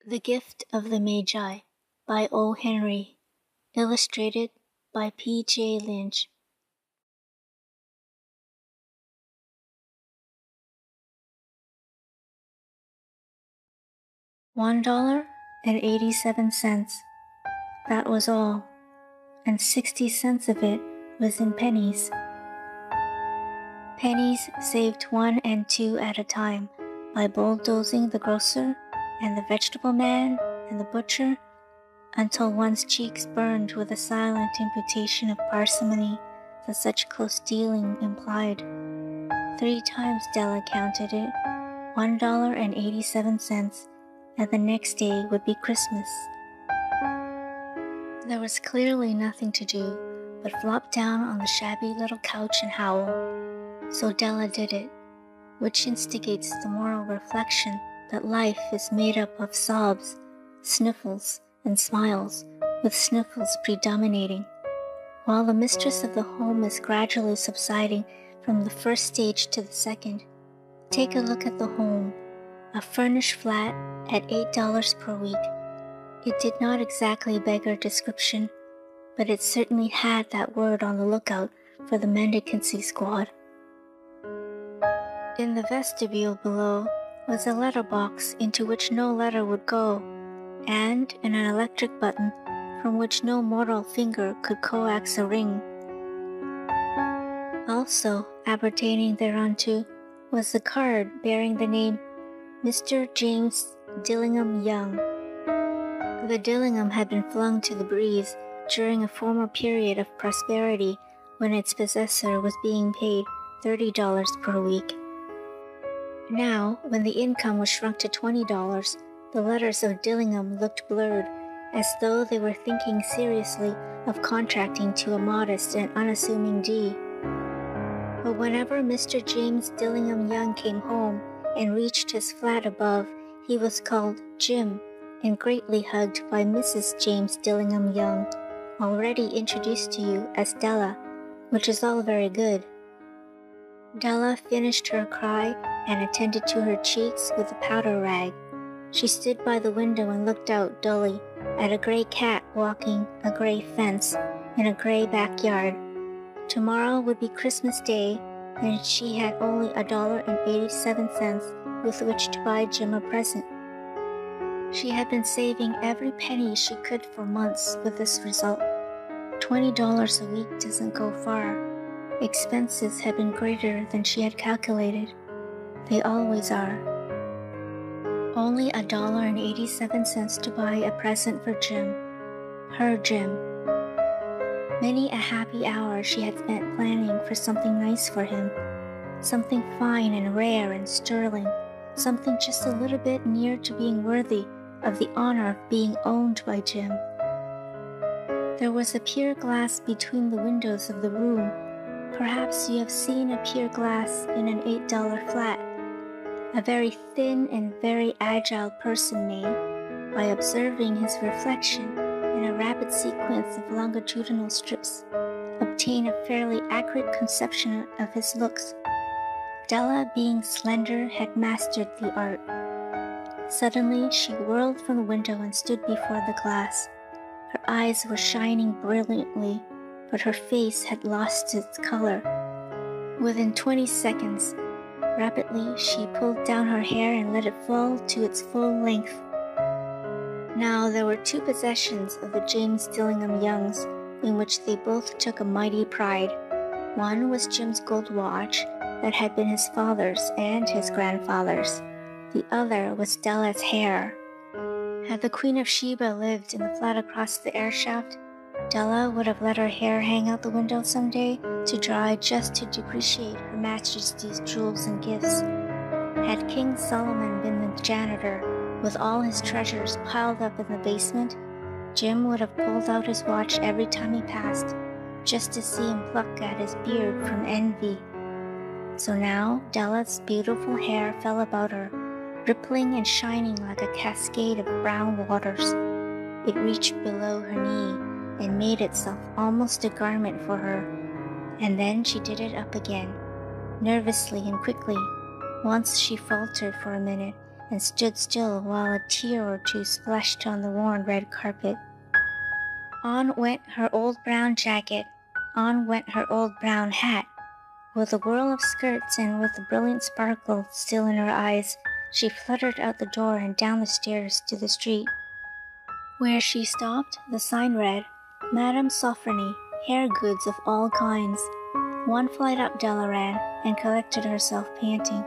The Gift of the Magi by O. Henry, illustrated by P. J. Lynch. $1.87. That was all, and 60 cents of it was in pennies. Pennies saved 1 and 2 at a time by bulldozing the grocer and the vegetable man and the butcher until one's cheeks burned with a silent imputation of parsimony that such close dealing implied. 3 times Della counted it, $1.87, and the next day would be Christmas. There was clearly nothing to do but flop down on the shabby little couch and howl. So Della did it, which instigates the moral reflection that life is made up of sobs, sniffles, and smiles, with sniffles predominating. While the mistress of the home is gradually subsiding from the first stage to the second, take a look at the home, a furnished flat at $8 per week. It did not exactly beggar description, but it certainly had that word on the lookout for the mendicancy squad. In the vestibule below was a letterbox into which no letter would go, and an electric button from which no mortal finger could coax a ring. Also appertaining thereunto was a card bearing the name Mr. James Dillingham Young. The Dillingham had been flung to the breeze during a former period of prosperity when its possessor was being paid $30 per week. Now, when the income was shrunk to $20, the letters of Dillingham looked blurred, as though they were thinking seriously of contracting to a modest and unassuming D. But whenever Mr. James Dillingham Young came home and reached his flat above, he was called Jim and greatly hugged by Mrs. James Dillingham Young, already introduced to you as Della, which is all very good. Della finished her cry and attended to her cheeks with a powder rag. She stood by the window and looked out dully at a gray cat walking a gray fence in a gray backyard. Tomorrow would be Christmas Day, and she had only $1.87 with which to buy Jim a present. She had been saving every penny she could for months with this result. $20 a week doesn't go far. Expenses had been greater than she had calculated. They always are. Only $1.87 to buy a present for Jim. Her Jim. Many a happy hour she had spent planning for something nice for him. Something fine and rare and sterling. Something just a little bit near to being worthy of the honor of being owned by Jim. There was a pier glass between the windows of the room. Perhaps you have seen a pier glass in an $8 flat. A very thin and very agile person may, by observing his reflection in a rapid sequence of longitudinal strips, obtain a fairly accurate conception of his looks. Della, being slender, had mastered the art. Suddenly she whirled from the window and stood before the glass. Her eyes were shining brilliantly, but her face had lost its color. Within 20 seconds, rapidly she pulled down her hair and let it fall to its full length. Now there were 2 possessions of the James Dillingham Youngs in which they both took a mighty pride. One was Jim's gold watch that had been his father's and his grandfather's. The other was Della's hair. Had the Queen of Sheba lived in the flat across the air shaft, Della would have let her hair hang out the window someday to dry just to depreciate Her Majesty's jewels and gifts. Had King Solomon been the janitor, with all his treasures piled up in the basement, Jim would have pulled out his watch every time he passed, just to see him pluck at his beard from envy. So now Della's beautiful hair fell about her, rippling and shining like a cascade of brown waters. It reached below her knee and made itself almost a garment for her, and then she did it up again, nervously and quickly. Once she faltered for a minute, and stood still while a tear or two splashed on the worn red carpet. On went her old brown jacket, on went her old brown hat. With a whirl of skirts and with the brilliant sparkle still in her eyes, she fluttered out the door and down the stairs to the street. Where she stopped, the sign read, Madame Sofronie, hair goods of all kinds. One flight up Della ran and collected herself, panting.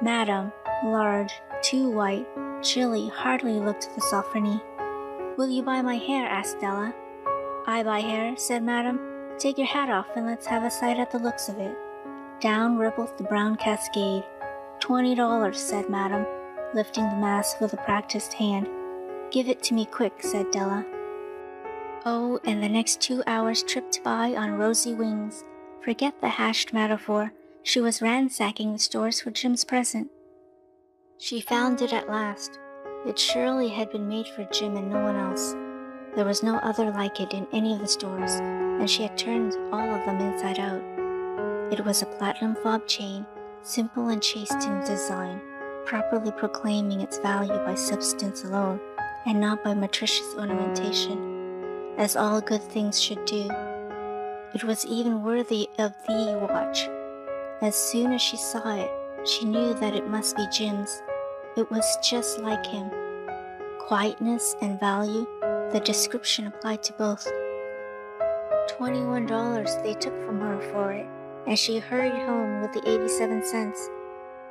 Madame, large, too white, chilly, hardly looked the Sofronie. Will you buy my hair? Asked Della. I buy hair, said Madame. Take your hat off and let's have a sight at the looks of it. Down rippled the brown cascade. $20, said Madame, lifting the mass with a practiced hand. Give it to me quick, said Della. Oh, and the next 2 hours tripped by on rosy wings. Forget the hashed metaphor. She was ransacking the stores for Jim's present. She found it at last. It surely had been made for Jim and no one else. There was no other like it in any of the stores, and she had turned all of them inside out. It was a platinum fob chain, simple and chaste in design, properly proclaiming its value by substance alone, and not by meretricious ornamentation, as all good things should do. It was even worthy of the watch. As soon as she saw it, she knew that it must be Jim's. It was just like him. Quietness and value, the description applied to both. $21 they took from her for it, and she hurried home with the 87 cents.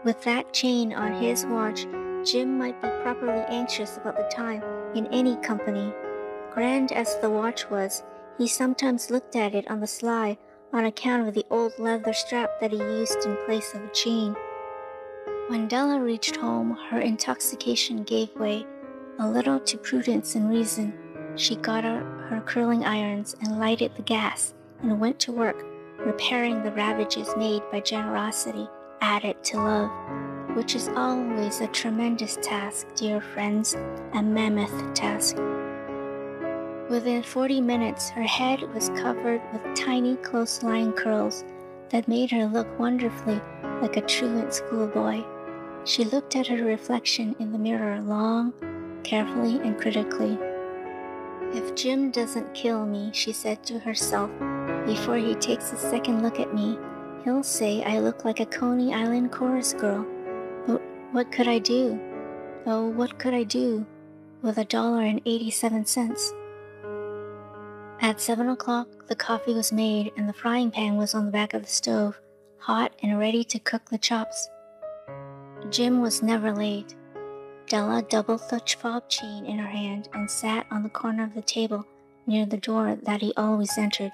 With that chain on his watch, Jim might be properly anxious about the time in any company. Grand as the watch was, he sometimes looked at it on the sly on account of the old leather strap that he used in place of a chain. When Della reached home, her intoxication gave way a little to prudence and reason. She got out her curling irons and lighted the gas and went to work, repairing the ravages made by generosity added to love, which is always a tremendous task, dear friends, a mammoth task. Within 40 minutes, her head was covered with tiny, close-lying curls that made her look wonderfully like a truant schoolboy. She looked at her reflection in the mirror long, carefully, and critically. If Jim doesn't kill me, she said to herself, before he takes a second look at me, he'll say I look like a Coney Island chorus girl. But what could I do? Oh, what could I do with $1.87? At 7 o'clock, the coffee was made and the frying pan was on the back of the stove, hot and ready to cook the chops. Jim was never late. Della doubled the fob chain in her hand and sat on the corner of the table near the door that he always entered.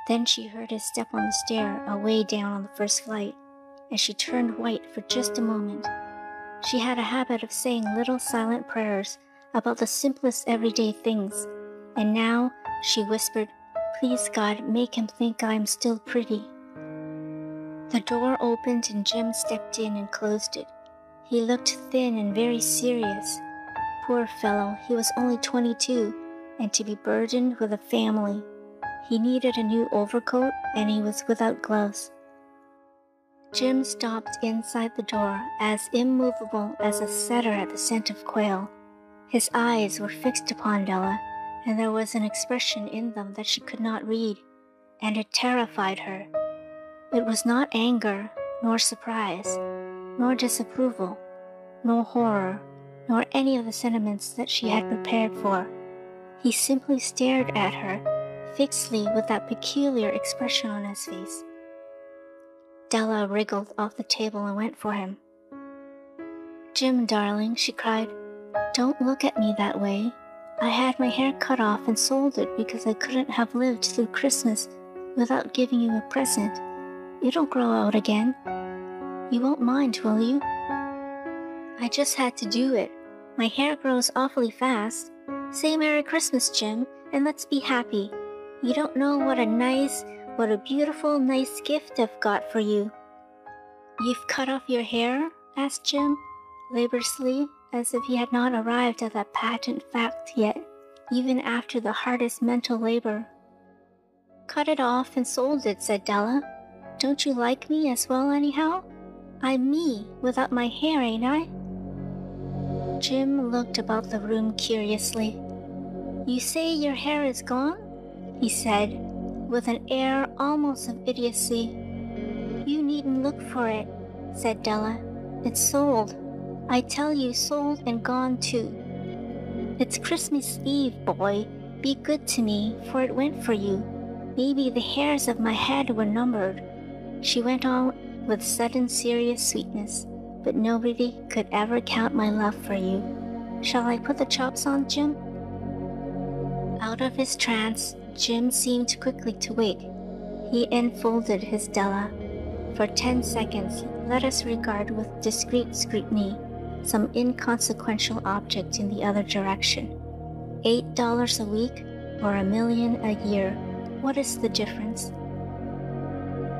Then she heard his step on the stair away down on the first flight, and she turned white for just a moment. She had a habit of saying little silent prayers about the simplest everyday things, and now she whispered, "Please God, make him think I am still pretty." The door opened and Jim stepped in and closed it. He looked thin and very serious. Poor fellow, he was only 22, and to be burdened with a family. He needed a new overcoat, and he was without gloves. Jim stopped inside the door, as immovable as a setter at the scent of quail. His eyes were fixed upon Della, and there was an expression in them that she could not read, and it terrified her. It was not anger, nor surprise, nor disapproval, nor horror, nor any of the sentiments that she had prepared for. He simply stared at her, fixedly with that peculiar expression on his face. Della wriggled off the table and went for him. "Jim, darling," she cried, "don't look at me that way. I had my hair cut off and sold it because I couldn't have lived through Christmas without giving you a present. It'll grow out again. You won't mind, will you? I just had to do it. My hair grows awfully fast. Say Merry Christmas, Jim, and let's be happy. You don't know what a beautiful, nice gift I've got for you." "You've cut off your hair?" asked Jim, laboriously, as if he had not arrived at that patent fact yet, even after the hardest mental labor. "Cut it off and sold it," said Della. "Don't you like me as well anyhow? I'm me, without my hair, ain't I?" Jim looked about the room curiously. "You say your hair is gone?" he said, with an air almost of idiocy. "You needn't look for it," said Della. "It's sold. I tell you, sold and gone too. It's Christmas Eve, boy. Be good to me, for it went for you. Maybe the hairs of my head were numbered," she went on with sudden serious sweetness, "but nobody could ever count my love for you. Shall I put the chops on, Jim?" Out of his trance, Jim seemed quickly to wake. He enfolded his Della. For 10 seconds, let us regard with discreet scrutiny some inconsequential object in the other direction. $8 a week or $1 million a year, what is the difference?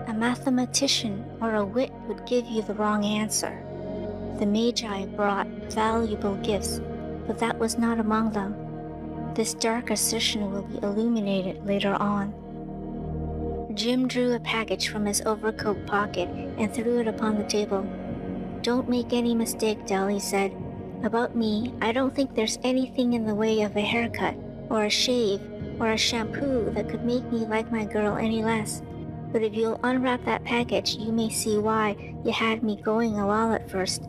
A mathematician or a wit would give you the wrong answer. The Magi brought valuable gifts, but that was not among them. This dark assertion will be illuminated later on. Jim drew a package from his overcoat pocket and threw it upon the table. "Don't make any mistake, Dell," he said. "About me, I don't think there's anything in the way of a haircut, or a shave, or a shampoo that could make me like my girl any less. But if you'll unwrap that package, you may see why you had me going a while at first."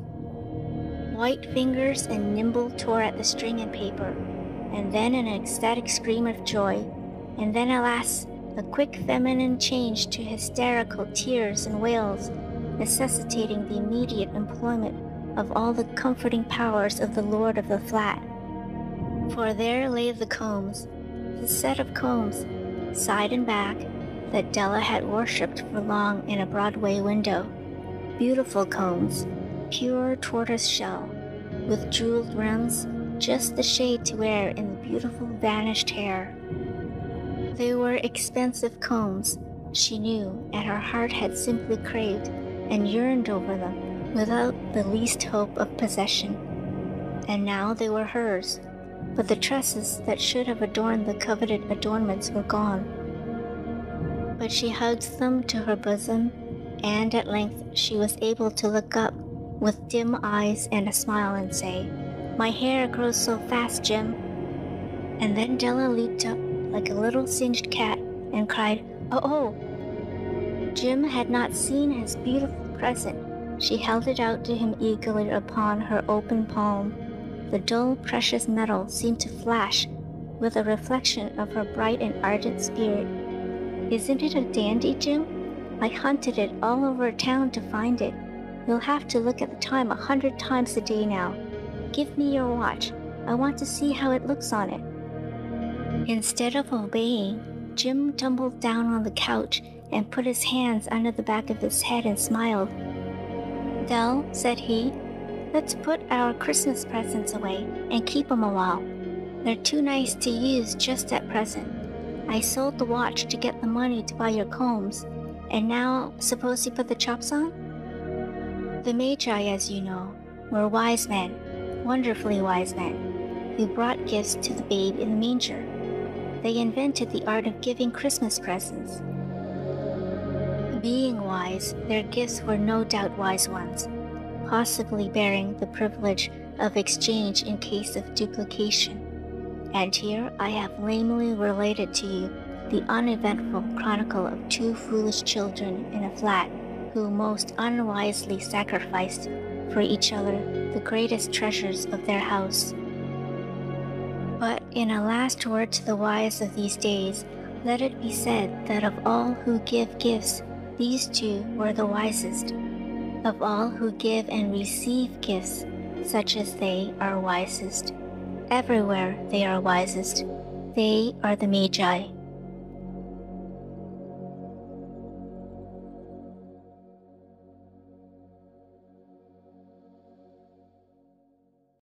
White fingers and nimble tore at the string and paper, and then an ecstatic scream of joy, and then, alas, a quick feminine change to hysterical tears and wails, necessitating the immediate employment of all the comforting powers of the lord of the flat. For there lay the combs, the set of combs, side and back, that Della had worshipped for long in a Broadway window. Beautiful combs, pure tortoise shell, with jeweled rims, just the shade to wear in the beautiful vanished hair. They were expensive combs, she knew, and her heart had simply craved and yearned over them without the least hope of possession. And now they were hers, but the tresses that should have adorned the coveted adornments were gone. But she hugged them to her bosom, and at length she was able to look up with dim eyes and a smile and say, "My hair grows so fast, Jim." And then Della leaped up like a little singed cat and cried, "Oh, oh!" Jim had not seen his beautiful present. She held it out to him eagerly upon her open palm. The dull, precious metal seemed to flash with a reflection of her bright and ardent spirit. "Isn't it a dandy, Jim? I hunted it all over town to find it. You'll have to look at the time 100 times a day now. Give me your watch. I want to see how it looks on it." Instead of obeying, Jim tumbled down on the couch and put his hands under the back of his head and smiled. "Dell," said he, "let's put our Christmas presents away and keep 'em a while. They're too nice to use just at present. I sold the watch to get the money to buy your combs, and now suppose you put the chops on?" The Magi, as you know, were wise men, wonderfully wise men, who brought gifts to the babe in the manger. They invented the art of giving Christmas presents. Being wise, their gifts were no doubt wise ones, possibly bearing the privilege of exchange in case of duplication. And here I have lamely related to you the uneventful chronicle of two foolish children in a flat who most unwisely sacrificed for each other the greatest treasures of their house. But in a last word to the wise of these days, let it be said that of all who give gifts, these two were the wisest. Of all who give and receive gifts, such as they are wisest. Everywhere they are wisest. They are the Magi.